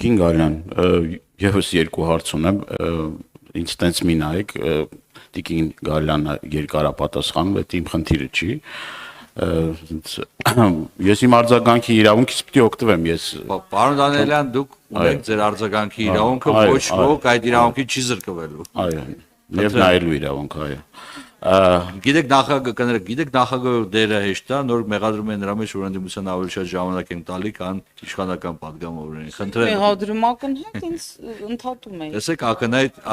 Տիկին Գալյան, եւս երկու հարց ունեմ, ինձ տենց մի նայեք, Տիկին Գալյանը երկարապատասխանում է, իմ խնդիրը չի։ Ես իմ արձագանքի իրավունքից պիտի օգտվեմ, ես Պարոն Դանիելյան, դուք ունեք ձեր արձագանքի իրավունքը, ոչ ոք այդ իրավունքի չի զրկվելու։ Այո, եւ նայելու իրավունք, այո։ Գիտեք նախագահի դերը հեշտ է, նոր մեղադրում են նրա մեջ, որ ընդդիմության ավելի շատ ժամանակ են տալի, քան իշխանական падգամավորներին։ Խնդրեմ։ Մեղադրում ակնհայտ ինձ ընդհատում է։ Տեսեք,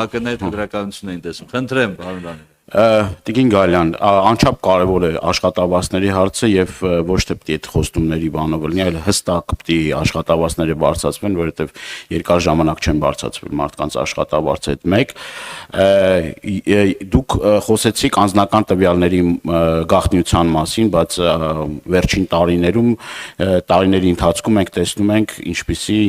ակնհայտ գրականություն են տեսնում։ Խնդրեմ, պարոն Դանիելյան։ Տիկին Գալյան, անչափ կարևոր է աշխատավարձների հարցը եւ ոչ թե պիտի այդ խոստումների բանով լինի, այլ հստակ պիտի աշխատավարձները բարձրացվեն, որովհետեւ երկար ժամանակ չեն բարձրացվել մարդկանց աշխատավարձը, այդ մեկ։ Դուք խոսեցիք անձնական տվյալների գաղտնիության մասին, բայց վերջին տարիների ընթացքում մենք տեսնում ենք ինչպիսի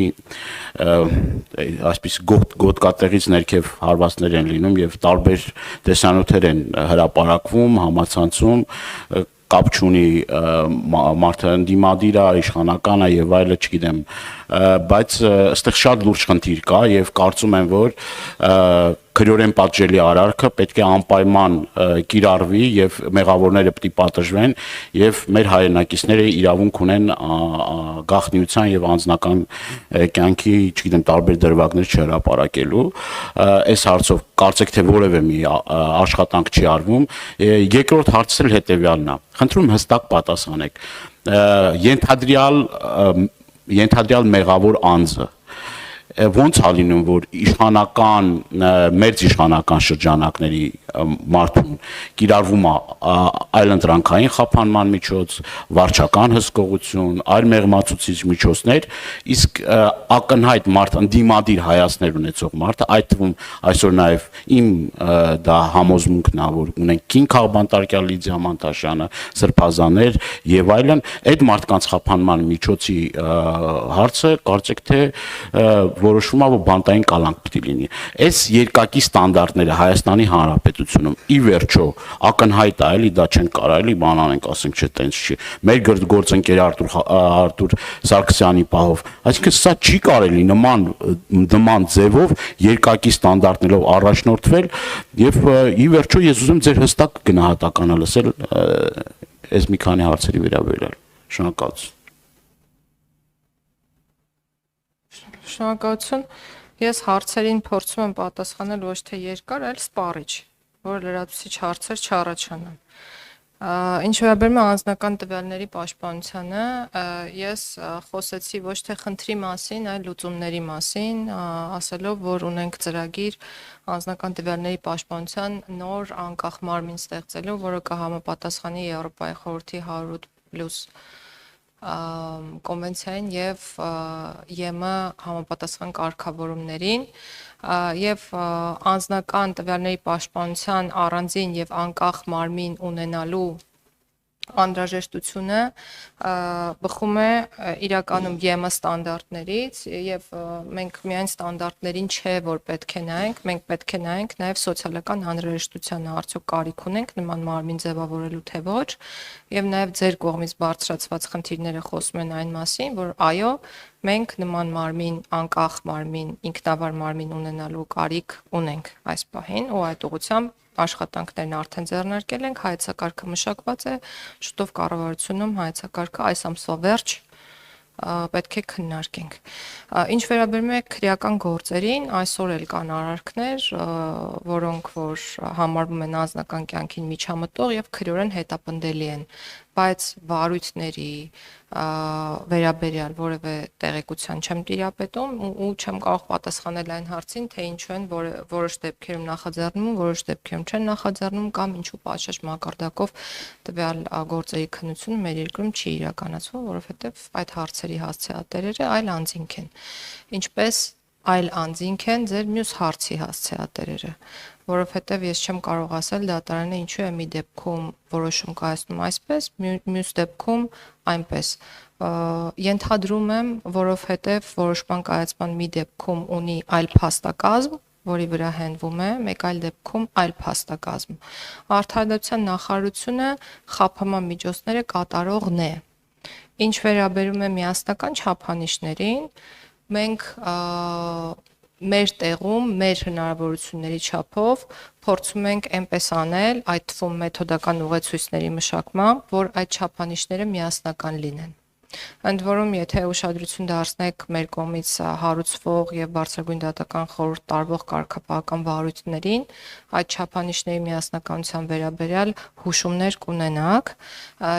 այսպես գոտկատեղից ներքև հարվածներ են լինում եւ տարբեր տեսանյութեր են հրապարակվում, համացանցում, կապ չունի մարդը ընդդիմադիր է, իշխանական է եւ այլը, չգիտեմ, բայց այստեղ շատ լուրջ խնդիր կա եւ կարծում եմ, որ քրեորեն պատժելի արարքը պետք է անպայման կիրառվի եւ մեղավորները պետք է պատժվեն եւ մեր հայրենակիցները իրավունք ունեն գաղտնիության եւ անձնական կյանքի, չգիտեմ, տարբեր դրվագներ չհրապարակելու։ Այս հարցով կարծեք թե որևէ մի աշխատանք չի արվում։ Երկրորդ հարցը էլ հետեւյալն է։ Խնդրում հստակ պատասխանեք։ Ենթադրյալ մեղավոր անձը ոնց է լինում, որ մեծ իշխանական շրջանակների մարդուն կիրառվում է այլընտրանքային խափանման միջոց, վարչական հսկողություն, այլ մեղմացուցիչ միջոցներ, իսկ ակնհայտ մարդ, ընդդիմադիր հայացքներ ունեցող մարդը, այդ թվում այսօր նաև իմ դա համոզմունքն է, որ ունենք Կին Քաղբանտարկյան, Լիդիա Մանտաշյանը, Սրբազաներ եւ այլն, այդ մարդկանց խափանման միջոցի հարցը կարծեք թե որոշվում է, որ բանտային կալանք պետք է լինի։ Այս երկակի ստանդարտները Հայաստանի Հանրապետությունում ի վերջո ակնհայտ է, էլի դա չեն կարող էլի բան անենք, ասենք չէ, տենց չի։ Մեր գործընկեր Արտուր Սարգսյանի պահով, այսինքն սա չի կարելի նման ձևով երկակի ստանդարտներով առաջնորդվել եւ ի վերջո ես ուզում ձեր հստակ գնահատականը լսել այս մի քանի հարցերի վերաբերյալ։ Շնորհակալություն։ Շնորհակալություն։ Ես հարցերին փորձում եմ պատասխանել ոչ թե երկար, այլ սպառիչ, որ լրացուցիչ հարցեր չառաջանան։ Ինչ վերաբերում է անձնական տվյալների պաշտպանությանը, ես խոսեցի ոչ թե խնդրի մասին, այլ լուծումների մասին, ասելով, որ ունենք ծրագիր անձնական տվյալների պաշտպանության նոր անկախ մարմին ստեղծելու, որը կհամապատասխանի Եվրոպայի խորհրդի 108+ կոնվենցիային եւ ԵՄ համապատասխան կարգավորումներին եւ անձնական տվյալների պաշտպանության առանձին եւ անկախ մարմին ունենալու անհրաժեշտությունը բխում է իրականում ԵՄ ստանդարտներից եւ մենք միայն ստանդարտներին չէ որ պետք է նայենք, մենք պետք է նայենք նաեւ սոցիալական անհրաժեշտությանը, արդյոք կարիք ունենք նման մարմին ձևավորելու թե ոչ, եւ նաեւ ձեր կողմից բարձրացված խնդիրները խոսում են այն մասին, որ այո, մենք նման մարմին, անկախ մարմին, ինքնավար մարմին ունենալու կարիք ունենք այս պահին ու այդ ուղղությամբ աշխատանքներն արդեն ձեռնարկել ենք, հայեցակարգը մշակված է, շուտով կառավարությունում հայեցակարգը այս ամսվա վերջ պետք է քննարկենք։ Ինչ վերաբերում է քրեական գործերին, այսօր էլ կան արարքներ, որոնք որ համարվում են անձնական կյանքին միջամտող եւ քրեորեն հետապնդելի են, բայց վարույթների վերաբերյալ որևէ տեղեկության չեմ տիրապետում ու չեմ կարող պատասխանել այն հարցին, թե ինչու են որոշ դեպքերում նախաձեռնում, որոշ դեպքերում չեն նախաձեռնում կամ ինչու պատշաճ մակարդակով տվյալ գործերի քննությունը մեր երկրում չի իրականացվում, որովհետև այդ հարցերի հասցեատերերը այլ անձինք են, ինչպես այլ անձինք են ձեր մյուս հարցի հասցեատերերը, որովհետև ես չեմ կարող ասել դատարանը ինչու է մի դեպքում որոշում կայացնում այսպես, մյուս դեպքում այնպես։ Ենթադրում եմ, որովհետև որոշման կայացման մի դեպքում ունի այլ փաստակազմ, որի վրա հենվում է, մեկ այլ դեպքում այլ փաստակազմ։ Արդարադատության նախարարությունը խափանման միջոցները կատարողն է։ Ինչ վերաբերում է միասնական չափանիշներին, մենք մեր տեղում, մեր հնարավորությունների չափով փորձում ենք այնպես անել, այդ թվում մեթոդական ուղեցույցների մշակմամբ, որ այդ չափանիշները միասնական լինեն։ Ընդ որում, եթե ուշադրություն դարձնեք մեր կողմից հարուցվող եւ բարձրագույն դատական խորհուրդ տարվող կարգապահական վարույթներին, այդ չափանիշների միասնականության վերաբերյալ հուշումներ կունենաք,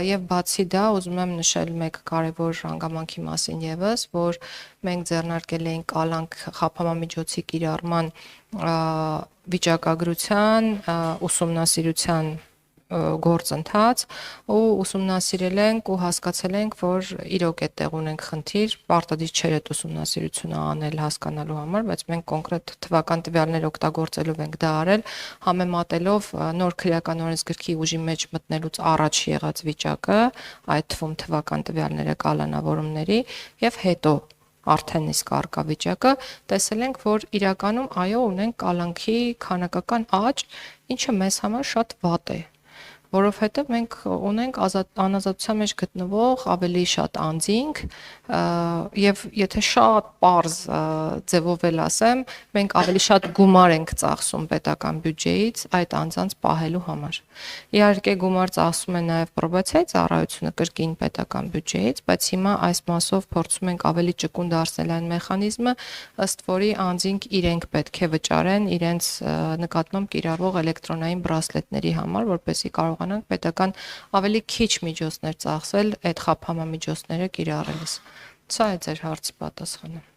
եւ բացի դա, ուզում եմ նշել մեկ կարևոր հանգամանքի մասին եւս, որ մենք ձեռնարկել էինք կալանք խափամամիջոցի կիրառման վիճակագրության, ուսումնասիրության գործընթաց ու ուսումնասիրել ենք ու հասկացել ենք, որ իրոք է տեղ ունենք խնդիր, պարտադիր չէր այդ ուսումնասիրությունը անել հասկանալու համար, բայց մենք կոնկրետ թվական տվյալներ օգտագործելով ենք դա արել, համեմատելով նոր քրեական օրենսգրքի ուժի մեջ մտնելուց առաջ եղած վիճակը, այդ թվում թվական տվյալները կալանավորումների եւ հետո արդեն իսկ արկա վիճակը, տեսել ենք, որ իրականում այո ունենք կալանքի քանակական աճ, ինչը մեզ համար շատ վատ է, որովհետև մենք ունենք անազատության մեջ գտնվող ավելի շատ անձինք եւ եթե շատ པարզ ձևով էլ ասեմ, մենք ավելի շատ գումար ենք ծախսում պետական բյուջեից այդ անձանց պահելու համար։ Իհարկե գումար ծախսում է նաեւ պրոբացիայի ծառայությունը կրկին պետական բյուջեից, բայց հիմա այս մասով փորձում ենք ավելի ճկուն դարձնել այն մեխանիզմը, ըստ որի անձինք իրենք պետք է վճարեն իրենց նկատմամբ կիրառվող էլեկտրոնային բրասլետների համար, որպեսզի կարողանանք պետական ավելի քիչ միջոցներ ծախսել այդ խափամամիջոցները կիրառելիս։ Սա է ձեր հարցի պատասխանը։